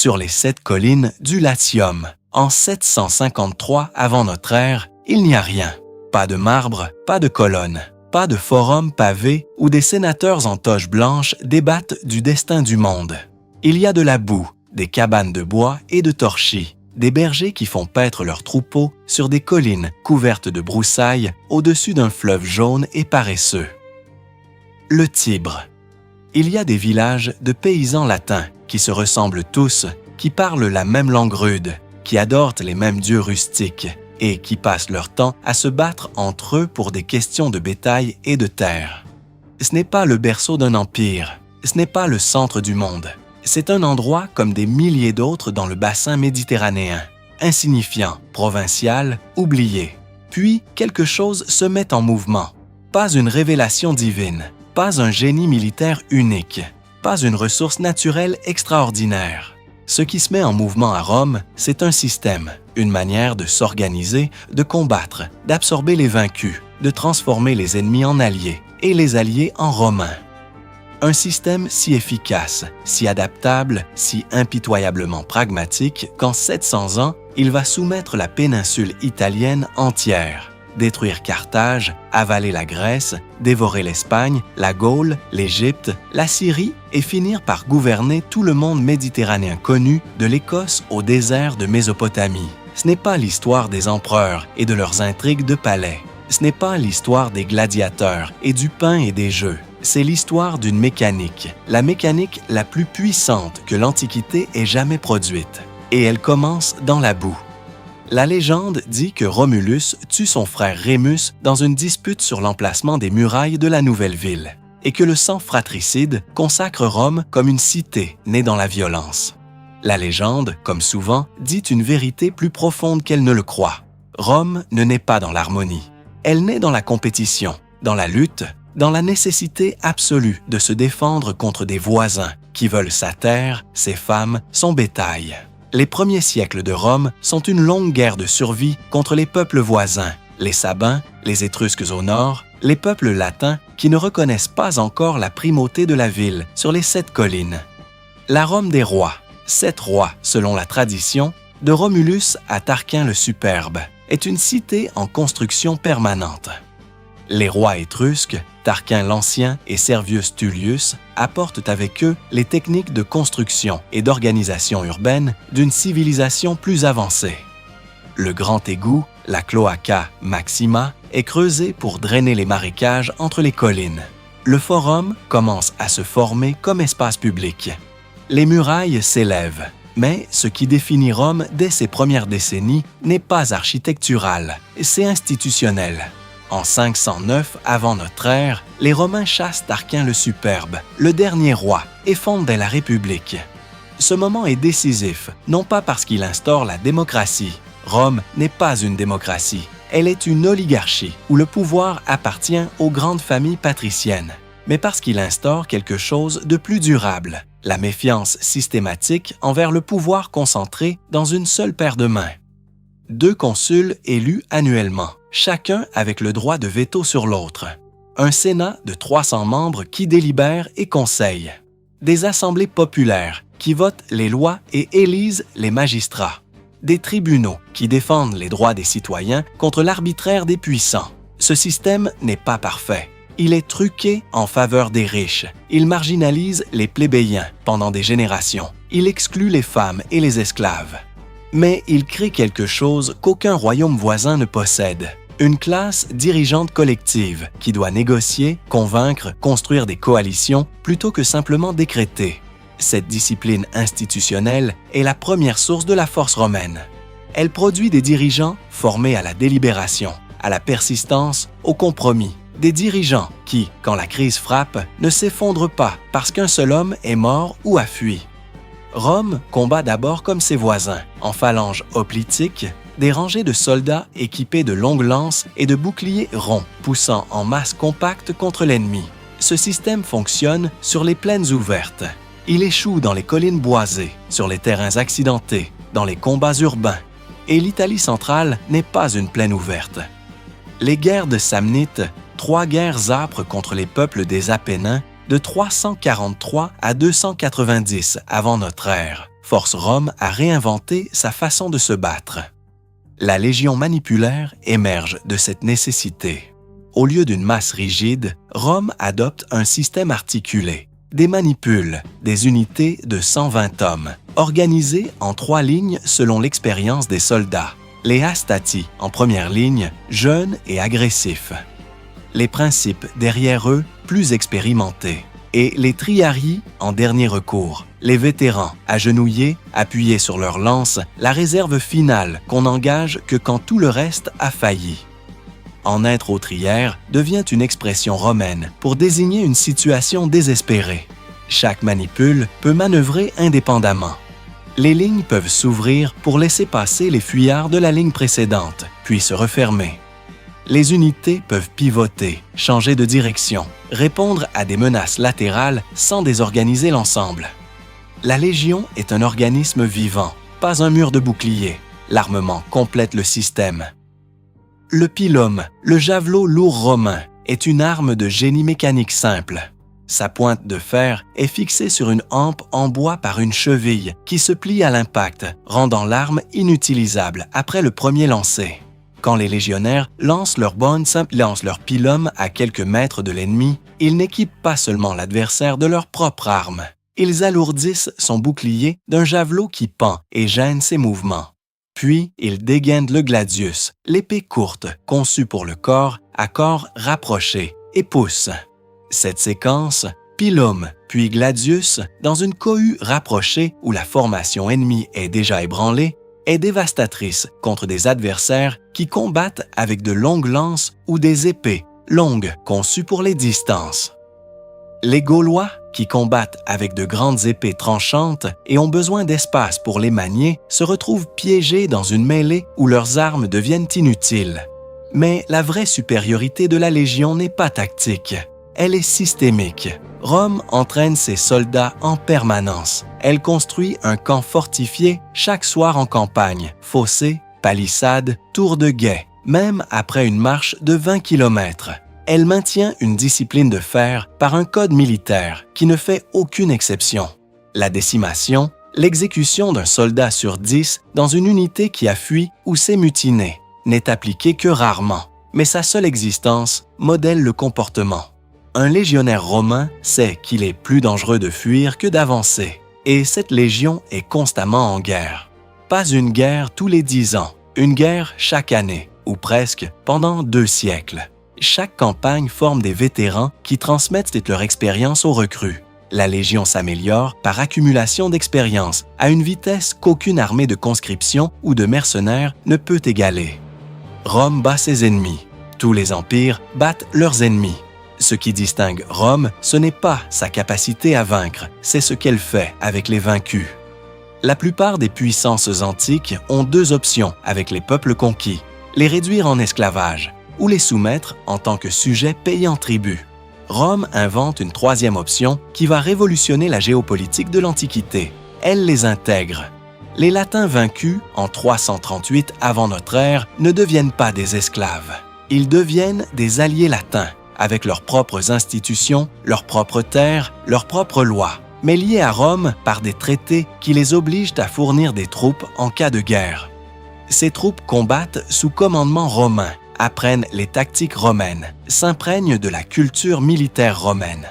sur les 7 collines du Latium. En 753 avant notre ère, il n'y a rien. Pas de marbre, pas de colonnes, pas de forum pavé où des sénateurs en toge blanche débattent du destin du monde. Il y a de la boue, des cabanes de bois et de torchis, des bergers qui font paître leurs troupeaux sur des collines couvertes de broussailles au-dessus d'un fleuve jaune et paresseux. Le Tibre. Il y a des villages de paysans latins qui se ressemblent tous, qui parlent la même langue rude, qui adorent les mêmes dieux rustiques et qui passent leur temps à se battre entre eux pour des questions de bétail et de terre. Ce n'est pas le berceau d'un empire, ce n'est pas le centre du monde. C'est un endroit comme des milliers d'autres dans le bassin méditerranéen, insignifiant, provincial, oublié. Puis, quelque chose se met en mouvement. Pas une révélation divine, pas un génie militaire unique, pas une ressource naturelle extraordinaire. Ce qui se met en mouvement à Rome, c'est un système, une manière de s'organiser, de combattre, d'absorber les vaincus, de transformer les ennemis en alliés et les alliés en romains. Un système si efficace, si adaptable, si impitoyablement pragmatique qu'en 700 ans, il va soumettre la péninsule italienne entière, détruire Carthage, avaler la Grèce, dévorer l'Espagne, la Gaule, l'Égypte, la Syrie et finir par gouverner tout le monde méditerranéen connu, de l'Écosse au désert de Mésopotamie. Ce n'est pas l'histoire des empereurs et de leurs intrigues de palais. Ce n'est pas l'histoire des gladiateurs et du pain et des jeux. C'est l'histoire d'une mécanique, la mécanique la plus puissante que l'Antiquité ait jamais produite. Et elle commence dans la boue. La légende dit que Romulus tue son frère Rémus dans une dispute sur l'emplacement des murailles de la nouvelle ville, et que le sang fratricide consacre Rome comme une cité née dans la violence. La légende, comme souvent, dit une vérité plus profonde qu'elle ne le croit. Rome ne naît pas dans l'harmonie. Elle naît dans la compétition, dans la lutte, dans la nécessité absolue de se défendre contre des voisins qui veulent sa terre, ses femmes, son bétail. Les premiers siècles de Rome sont une longue guerre de survie contre les peuples voisins, les Sabins, les Étrusques au nord, les peuples latins qui ne reconnaissent pas encore la primauté de la ville sur les 7 collines. La Rome des rois, 7 rois selon la tradition, de Romulus à Tarquin le Superbe, est une cité en construction permanente. Les rois étrusques, Tarquin l'Ancien et Servius Tullius, apportent avec eux les techniques de construction et d'organisation urbaine d'une civilisation plus avancée. Le grand égout, la Cloaca Maxima, est creusé pour drainer les marécages entre les collines. Le forum commence à se former comme espace public. Les murailles s'élèvent, mais ce qui définit Rome dès ses premières décennies n'est pas architectural, c'est institutionnel. En 509 avant notre ère, les Romains chassent Tarquin le Superbe, le dernier roi, et fondent la République. Ce moment est décisif, non pas parce qu'il instaure la démocratie. Rome n'est pas une démocratie, elle est une oligarchie où le pouvoir appartient aux grandes familles patriciennes, mais parce qu'il instaure quelque chose de plus durable, la méfiance systématique envers le pouvoir concentré dans une seule paire de mains. 2 consuls élus annuellement, chacun avec le droit de veto sur l'autre. Un Sénat de 300 membres qui délibère et conseille. Des assemblées populaires qui votent les lois et élisent les magistrats. Des tribunaux qui défendent les droits des citoyens contre l'arbitraire des puissants. Ce système n'est pas parfait. Il est truqué en faveur des riches. Il marginalise les plébéiens pendant des générations. Il exclut les femmes et les esclaves. Mais il crée quelque chose qu'aucun royaume voisin ne possède. Une classe dirigeante collective qui doit négocier, convaincre, construire des coalitions plutôt que simplement décréter. Cette discipline institutionnelle est la première source de la force romaine. Elle produit des dirigeants formés à la délibération, à la persistance, au compromis. Des dirigeants qui, quand la crise frappe, ne s'effondrent pas parce qu'un seul homme est mort ou a fui. Rome combat d'abord comme ses voisins, en phalanges hoplitiques, des rangées de soldats équipés de longues lances et de boucliers ronds, poussant en masse compacte contre l'ennemi. Ce système fonctionne sur les plaines ouvertes. Il échoue dans les collines boisées, sur les terrains accidentés, dans les combats urbains. Et l'Italie centrale n'est pas une plaine ouverte. Les guerres de Samnite, 3 guerres âpres contre les peuples des Apennins, de 343 à 290 avant notre ère, force Rome à réinventer sa façon de se battre. La légion manipulaire émerge de cette nécessité. Au lieu d'une masse rigide, Rome adopte un système articulé, des manipules, des unités de 120 hommes, organisées en 3 lignes selon l'expérience des soldats. Les hastati, en première ligne, jeunes et agressifs. Les principes derrière eux, plus expérimentés. Et les triarii, en dernier recours, les vétérans, agenouillés, appuyés sur leur lance, la réserve finale qu'on n'engage que quand tout le reste a failli. En être au triaire devient une expression romaine pour désigner une situation désespérée. Chaque manipule peut manœuvrer indépendamment. Les lignes peuvent s'ouvrir pour laisser passer les fuyards de la ligne précédente, puis se refermer. Les unités peuvent pivoter, changer de direction, répondre à des menaces latérales sans désorganiser l'ensemble. La Légion est un organisme vivant, pas un mur de bouclier. L'armement complète le système. Le pilum, le javelot lourd romain, est une arme de génie mécanique simple. Sa pointe de fer est fixée sur une hampe en bois par une cheville qui se plie à l'impact, rendant l'arme inutilisable après le premier lancer. Quand les légionnaires lancent leur pilum à quelques mètres de l'ennemi, ils n'équipent pas seulement l'adversaire de leur propre arme. Ils alourdissent son bouclier d'un javelot qui pend et gêne ses mouvements. Puis, ils dégainent le gladius, l'épée courte, conçue pour le corps à corps rapproché, et poussent. Cette séquence, pilum puis gladius, dans une cohue rapprochée où la formation ennemie est déjà ébranlée, est dévastatrice contre des adversaires qui combattent avec de longues lances ou des épées longues conçues pour les distances. Les Gaulois, qui combattent avec de grandes épées tranchantes et ont besoin d'espace pour les manier, se retrouvent piégés dans une mêlée où leurs armes deviennent inutiles. Mais la vraie supériorité de la Légion n'est pas tactique. Elle est systémique. Rome entraîne ses soldats en permanence. Elle construit un camp fortifié chaque soir en campagne, fossés, palissades, tours de guet, même après une marche de 20 km. Elle maintient une discipline de fer par un code militaire qui ne fait aucune exception. La décimation, l'exécution d'un soldat sur 10 dans une unité qui a fui ou s'est mutinée, n'est appliquée que rarement, mais sa seule existence modèle le comportement. Un légionnaire romain sait qu'il est plus dangereux de fuir que d'avancer, et cette légion est constamment en guerre. Pas une guerre tous les 10 ans, une guerre chaque année, ou presque pendant 2 siècles. Chaque campagne forme des vétérans qui transmettent leur expérience aux recrues. La Légion s'améliore par accumulation d'expérience à une vitesse qu'aucune armée de conscription ou de mercenaires ne peut égaler. Rome bat ses ennemis. Tous les empires battent leurs ennemis. Ce qui distingue Rome, ce n'est pas sa capacité à vaincre, c'est ce qu'elle fait avec les vaincus. La plupart des puissances antiques ont 2 options avec les peuples conquis, les réduire en esclavage ou les soumettre en tant que sujets payant tribut. Rome invente une 3e option qui va révolutionner la géopolitique de l'Antiquité. Elle les intègre. Les Latins vaincus en 338 avant notre ère ne deviennent pas des esclaves. Ils deviennent des alliés latins, avec leurs propres institutions, leurs propres terres, leurs propres lois, mais liés à Rome par des traités qui les obligent à fournir des troupes en cas de guerre. Ces troupes combattent sous commandement romain, apprennent les tactiques romaines, s'imprègnent de la culture militaire romaine.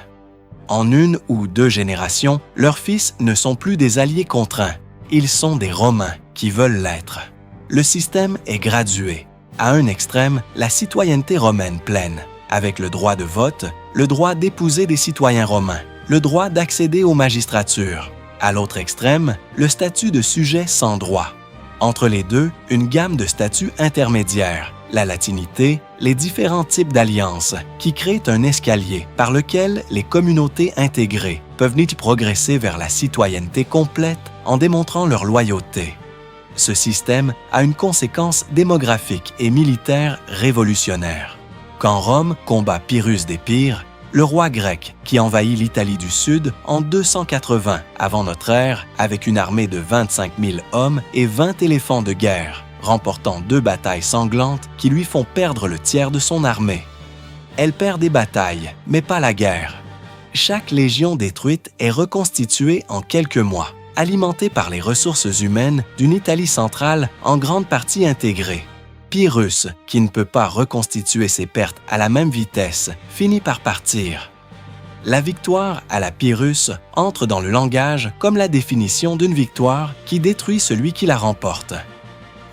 En 1 ou 2 générations, leurs fils ne sont plus des alliés contraints, ils sont des Romains qui veulent l'être. Le système est gradué. À un extrême, la citoyenneté romaine pleine, avec le droit de vote, le droit d'épouser des citoyens romains, le droit d'accéder aux magistratures. À l'autre extrême, le statut de sujet sans droit. Entre les deux, une gamme de statuts intermédiaires, la latinité, les différents types d'alliances qui créent un escalier par lequel les communautés intégrées peuvent vite progresser vers la citoyenneté complète en démontrant leur loyauté. Ce système a une conséquence démographique et militaire révolutionnaire. Quand Rome combat Pyrrhus d'Épire, le roi grec qui envahit l'Italie du Sud en 280 avant notre ère avec une armée de 25 000 hommes et 20 éléphants de guerre, remportant 2 batailles sanglantes qui lui font perdre le tiers de son armée. Elle perd des batailles, mais pas la guerre. Chaque légion détruite est reconstituée en quelques mois, alimenté par les ressources humaines d'une Italie centrale en grande partie intégrée. Pyrrhus, qui ne peut pas reconstituer ses pertes à la même vitesse, finit par partir. La victoire à la Pyrrhus entre dans le langage comme la définition d'une victoire qui détruit celui qui la remporte.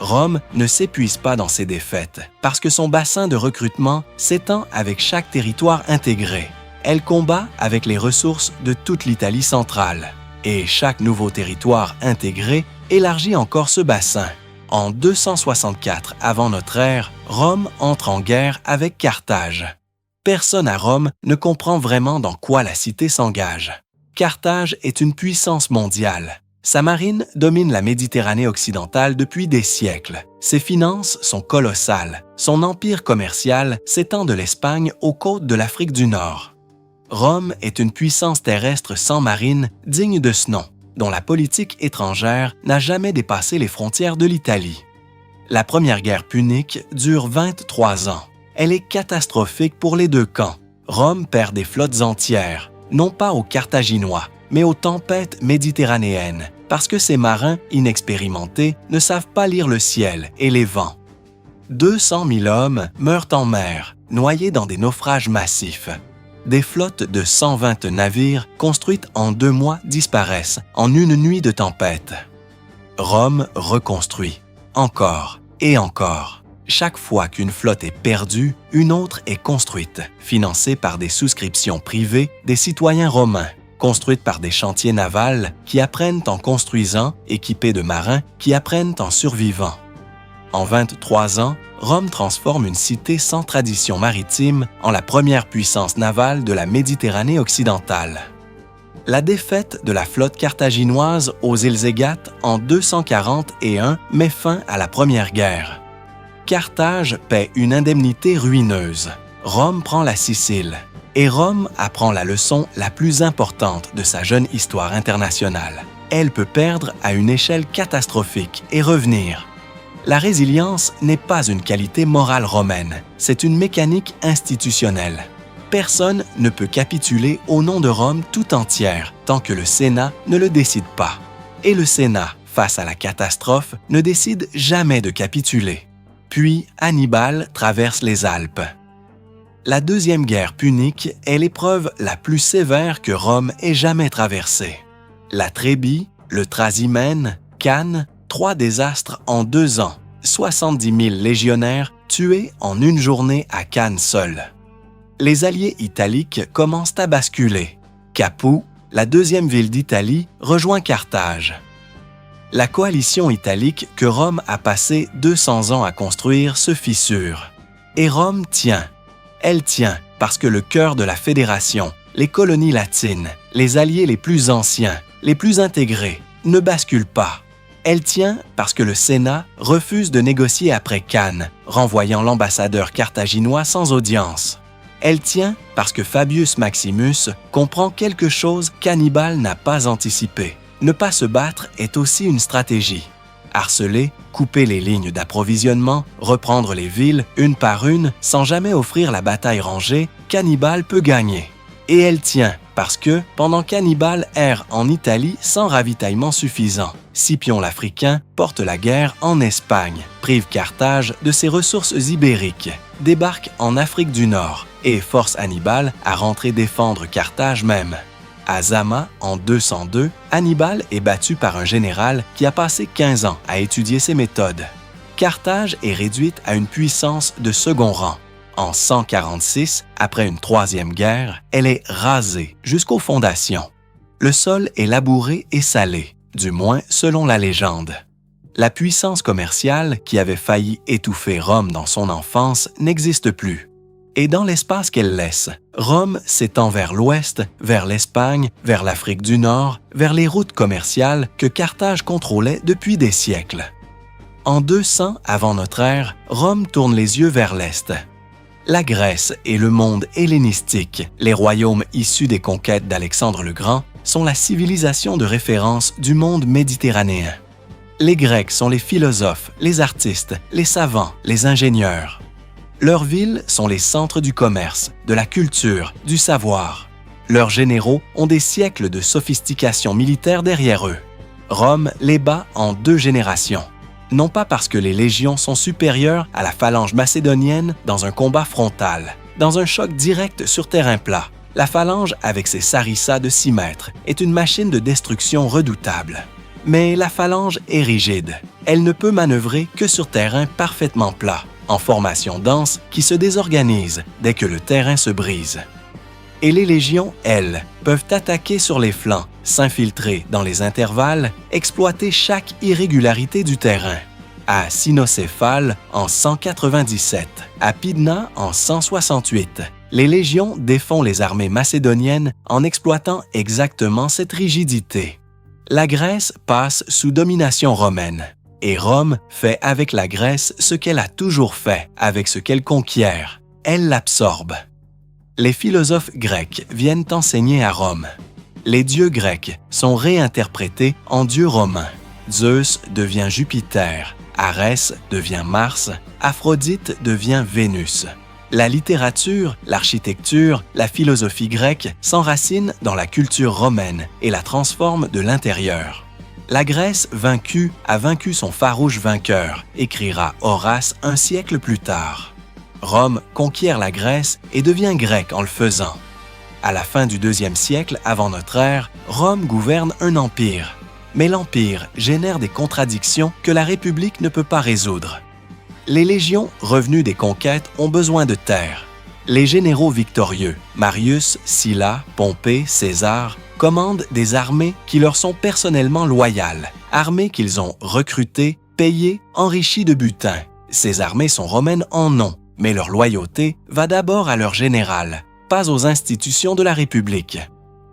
Rome ne s'épuise pas dans ses défaites parce que son bassin de recrutement s'étend avec chaque territoire intégré. Elle combat avec les ressources de toute l'Italie centrale. Et chaque nouveau territoire intégré élargit encore ce bassin. En 264 avant notre ère, Rome entre en guerre avec Carthage. Personne à Rome ne comprend vraiment dans quoi la cité s'engage. Carthage est une puissance mondiale. Sa marine domine la Méditerranée occidentale depuis des siècles. Ses finances sont colossales. Son empire commercial s'étend de l'Espagne aux côtes de l'Afrique du Nord. Rome est une puissance terrestre sans marine digne de ce nom, dont la politique étrangère n'a jamais dépassé les frontières de l'Italie. La première guerre punique dure 23 ans. Elle est catastrophique pour les deux camps. Rome perd des flottes entières, non pas aux Carthaginois, mais aux tempêtes méditerranéennes, parce que ces marins inexpérimentés ne savent pas lire le ciel et les vents. 200 000 hommes meurent en mer, noyés dans des naufrages massifs. Des flottes de 120 navires construites en 2 mois disparaissent en une nuit de tempête. Rome reconstruit, encore et encore. Chaque fois qu'une flotte est perdue, une autre est construite, financée par des souscriptions privées des citoyens romains, construite par des chantiers navals qui apprennent en construisant, équipés de marins qui apprennent en survivant. En 23 ans, Rome transforme une cité sans tradition maritime en la première puissance navale de la Méditerranée occidentale. La défaite de la flotte carthaginoise aux îles Égates en 241 met fin à la Première Guerre. Carthage paie une indemnité ruineuse. Rome prend la Sicile. Et Rome apprend la leçon la plus importante de sa jeune histoire internationale. Elle peut perdre à une échelle catastrophique et revenir. La résilience n'est pas une qualité morale romaine, c'est une mécanique institutionnelle. Personne ne peut capituler au nom de Rome tout entière tant que le Sénat ne le décide pas. Et le Sénat, face à la catastrophe, ne décide jamais de capituler. Puis Hannibal traverse les Alpes. La Deuxième Guerre punique est l'épreuve la plus sévère que Rome ait jamais traversée. La Trébie, le Trasimène, Cannes, 3 désastres en 2 ans, 70 000 légionnaires tués en une journée à Cannes seul. Les alliés italiques commencent à basculer. Capoue, la deuxième ville d'Italie, rejoint Carthage. La coalition italique que Rome a passé 200 ans à construire se fissure. Et Rome tient. Elle tient parce que le cœur de la fédération, les colonies latines, les alliés les plus anciens, les plus intégrés, ne basculent pas. Elle tient parce que le Sénat refuse de négocier après Cannes, renvoyant l'ambassadeur carthaginois sans audience. Elle tient parce que Fabius Maximus comprend quelque chose qu'Hannibal n'a pas anticipé. Ne pas se battre est aussi une stratégie. Harceler, couper les lignes d'approvisionnement, reprendre les villes une par une sans jamais offrir la bataille rangée, qu'Hannibal peut gagner. Et elle tient parce que, pendant qu'Hannibal erre en Italie sans ravitaillement suffisant, Scipion l'Africain porte la guerre en Espagne, prive Carthage de ses ressources ibériques, débarque en Afrique du Nord et force Hannibal à rentrer défendre Carthage même. À Zama, en 202, Hannibal est battu par un général qui a passé 15 ans à étudier ses méthodes. Carthage est réduite à une puissance de second rang. En 146, après une troisième guerre, elle est rasée jusqu'aux fondations. Le sol est labouré et salé, du moins selon la légende. La puissance commerciale qui avait failli étouffer Rome dans son enfance n'existe plus. Et dans l'espace qu'elle laisse, Rome s'étend vers l'ouest, vers l'Espagne, vers l'Afrique du Nord, vers les routes commerciales que Carthage contrôlait depuis des siècles. En 200 avant notre ère, Rome tourne les yeux vers l'est. La Grèce et le monde hellénistique, les royaumes issus des conquêtes d'Alexandre le Grand, sont la civilisation de référence du monde méditerranéen. Les Grecs sont les philosophes, les artistes, les savants, les ingénieurs. Leurs villes sont les centres du commerce, de la culture, du savoir. Leurs généraux ont des siècles de sophistication militaire derrière eux. Rome les bat en 2 générations. Non pas parce que les légions sont supérieures à la phalange macédonienne dans un combat frontal, dans un choc direct sur terrain plat. La phalange, avec ses sarissas de 6 mètres, est une machine de destruction redoutable. Mais la phalange est rigide. Elle ne peut manœuvrer que sur terrain parfaitement plat, en formation dense qui se désorganise dès que le terrain se brise. Et les légions, elles, peuvent attaquer sur les flancs, s'infiltrer dans les intervalles, exploiter chaque irrégularité du terrain. À Cynocéphale en 197, à Pydna en 168, les légions défont les armées macédoniennes en exploitant exactement cette rigidité. La Grèce passe sous domination romaine, et Rome fait avec la Grèce ce qu'elle a toujours fait avec ce qu'elle conquiert. Elle l'absorbe. Les philosophes grecs viennent enseigner à Rome. Les dieux grecs sont réinterprétés en dieux romains. Zeus devient Jupiter, Arès devient Mars, Aphrodite devient Vénus. La littérature, l'architecture, la philosophie grecque s'enracinent dans la culture romaine et la transforment de l'intérieur. La Grèce vaincue a vaincu son farouche vainqueur, écrira Horace un siècle plus tard. Rome conquiert la Grèce et devient grecque en le faisant. À la fin du IIe siècle avant notre ère, Rome gouverne un empire. Mais l'empire génère des contradictions que la République ne peut pas résoudre. Les légions revenues des conquêtes ont besoin de terre. Les généraux victorieux, Marius, Sylla, Pompée, César, commandent des armées qui leur sont personnellement loyales, armées qu'ils ont recrutées, payées, enrichies de butin. Ces armées sont romaines en nom, mais leur loyauté va d'abord à leur général, pas aux institutions de la République.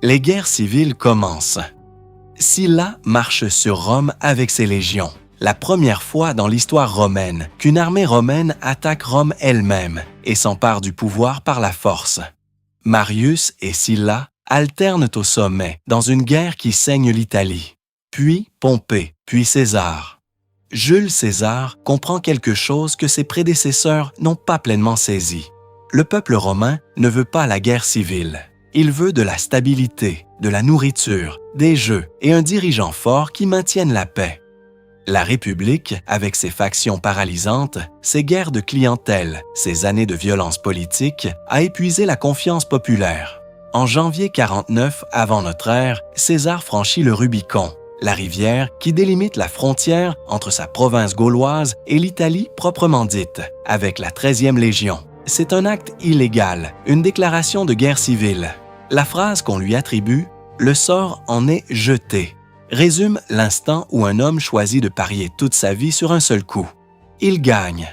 Les guerres civiles commencent. Sylla marche sur Rome avec ses légions. La première fois dans l'histoire romaine qu'une armée romaine attaque Rome elle-même et s'empare du pouvoir par la force. Marius et Sylla alternent au sommet dans une guerre qui saigne l'Italie. Puis Pompée, puis César. Jules César comprend quelque chose que ses prédécesseurs n'ont pas pleinement saisi. Le peuple romain ne veut pas la guerre civile. Il veut de la stabilité, de la nourriture, des jeux et un dirigeant fort qui maintienne la paix. La République, avec ses factions paralysantes, ses guerres de clientèle, ses années de violence politique, a épuisé la confiance populaire. En janvier 49 avant notre ère, César franchit le Rubicon, la rivière qui délimite la frontière entre sa province gauloise et l'Italie proprement dite, avec la 13e Légion. C'est un acte illégal, une déclaration de guerre civile. La phrase qu'on lui attribue, « Le sort en est jeté », résume l'instant où un homme choisit de parier toute sa vie sur un seul coup. Il gagne.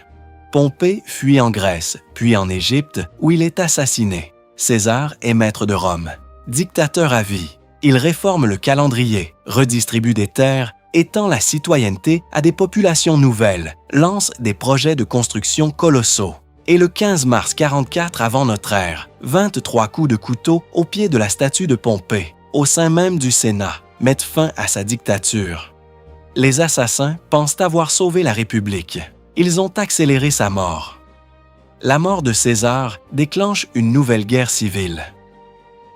Pompée fuit en Grèce, puis en Égypte, où il est assassiné. César est maître de Rome. Dictateur à vie, il réforme le calendrier, redistribue des terres, étend la citoyenneté à des populations nouvelles, lance des projets de construction colossaux. Et le 15 mars 44 avant notre ère, 23 coups de couteau au pied de la statue de Pompée, au sein même du Sénat, mettent fin à sa dictature. Les assassins pensent avoir sauvé la République. Ils ont accéléré sa mort. La mort de César déclenche une nouvelle guerre civile.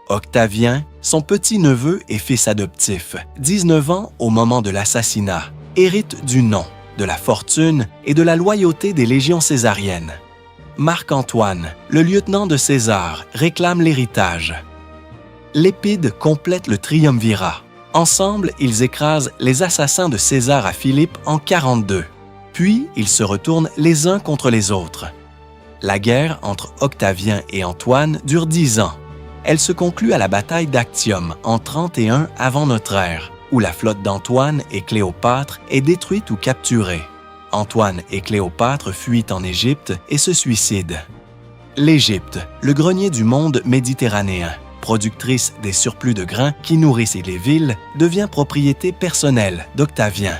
Octavien, son petit-neveu et fils adoptif, 19 ans au moment de l'assassinat, hérite du nom, de la fortune et de la loyauté des légions césariennes. Marc-Antoine, le lieutenant de César, réclame l'héritage. Lépide complète le triumvirat. Ensemble, ils écrasent les assassins de César à Philippe en 42. Puis, ils se retournent les uns contre les autres. La guerre entre Octavien et Antoine dure 10 ans. Elle se conclut à la bataille d'Actium en 31 avant notre ère, où la flotte d'Antoine et Cléopâtre est détruite ou capturée. Antoine et Cléopâtre fuient en Égypte et se suicident. L'Égypte, le grenier du monde méditerranéen, productrice des surplus de grains qui nourrissent les villes, devient propriété personnelle d'Octavien.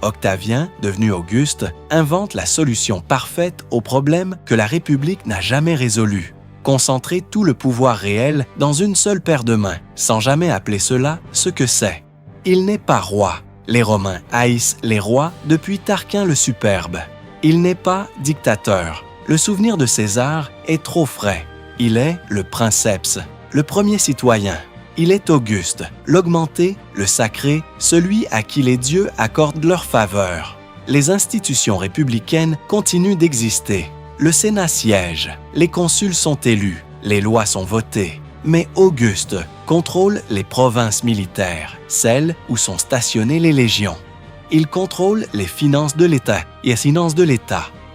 Octavien, devenu Auguste, invente la solution parfaite au problème que la République n'a jamais résolu. Concentrer tout le pouvoir réel dans une seule paire de mains, sans jamais appeler cela ce que c'est. Il n'est pas roi. Les Romains haïssent les rois depuis Tarquin le Superbe. Il n'est pas dictateur. Le souvenir de César est trop frais. Il est le princeps, le premier citoyen. Il est auguste, l'augmenté, le sacré, celui à qui les dieux accordent leur faveur. Les institutions républicaines continuent d'exister. Le Sénat siège, les consuls sont élus, les lois sont votées. Mais Auguste contrôle les provinces militaires, celles où sont stationnées les légions. Il contrôle les finances de l'État.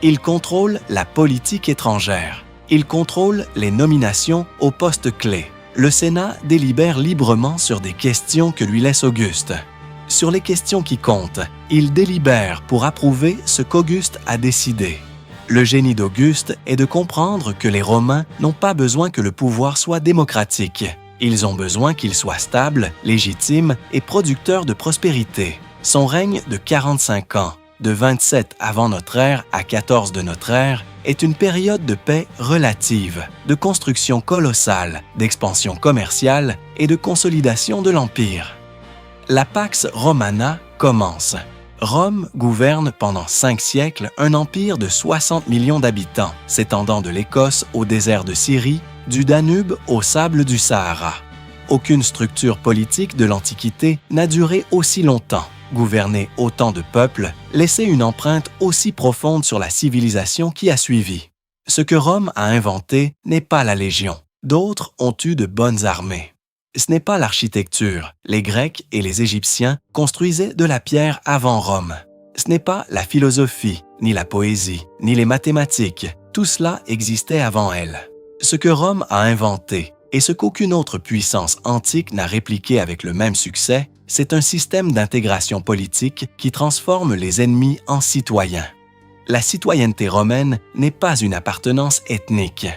Il contrôle la politique étrangère. Il contrôle les nominations aux postes clés. Le Sénat délibère librement sur des questions que lui laisse Auguste. Sur les questions qui comptent, il délibère pour approuver ce qu'Auguste a décidé. Le génie d'Auguste est de comprendre que les Romains n'ont pas besoin que le pouvoir soit démocratique. Ils ont besoin qu'il soit stable, légitime et producteur de prospérité. Son règne de 45 ans, de 27 avant notre ère à 14 de notre ère, est une période de paix relative, de construction colossale, d'expansion commerciale et de consolidation de l'Empire. La Pax Romana commence. Rome gouverne pendant 5 siècles un empire de 60 millions d'habitants, s'étendant de l'Écosse au désert de Syrie, du Danube aux sables du Sahara. Aucune structure politique de l'Antiquité n'a duré aussi longtemps, gouverné autant de peuples, laissé une empreinte aussi profonde sur la civilisation qui a suivi. Ce que Rome a inventé n'est pas la Légion. D'autres ont eu de bonnes armées. Ce n'est pas l'architecture. Les Grecs et les Égyptiens construisaient de la pierre avant Rome. Ce n'est pas la philosophie, ni la poésie, ni les mathématiques. Tout cela existait avant elle. Ce que Rome a inventé, et ce qu'aucune autre puissance antique n'a répliqué avec le même succès, c'est un système d'intégration politique qui transforme les ennemis en citoyens. La citoyenneté romaine n'est pas une appartenance ethnique.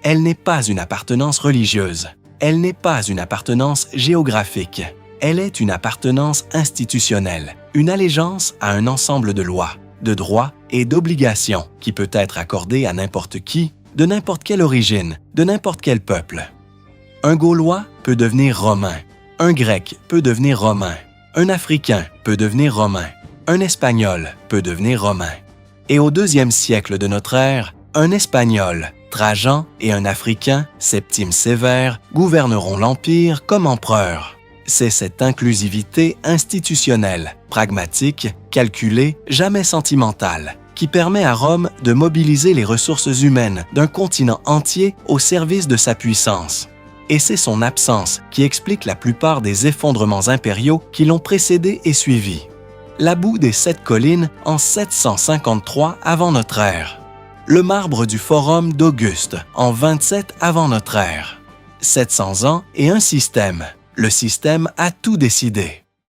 Elle n'est pas une appartenance religieuse. Elle n'est pas une appartenance géographique. Elle est une appartenance institutionnelle, une allégeance à un ensemble de lois, de droits et d'obligations qui peut être accordée à n'importe qui, de n'importe quelle origine, de n'importe quel peuple. Un Gaulois peut devenir romain. Un Grec peut devenir romain. Un Africain peut devenir romain. Un Espagnol peut devenir romain. Et au 2e siècle de notre ère, un Espagnol, Trajan, et un Africain, Septime Sévère, gouverneront l'Empire comme empereurs. C'est cette inclusivité institutionnelle, pragmatique, calculée, jamais sentimentale, qui permet à Rome de mobiliser les ressources humaines d'un continent entier au service de sa puissance. Et c'est son absence qui explique la plupart des effondrements impériaux qui l'ont précédé et suivi. La boue des 7 collines en 753 avant notre ère. Le marbre du Forum d'Auguste en 27 avant notre ère. 700 ans et un système. Le système a tout décidé.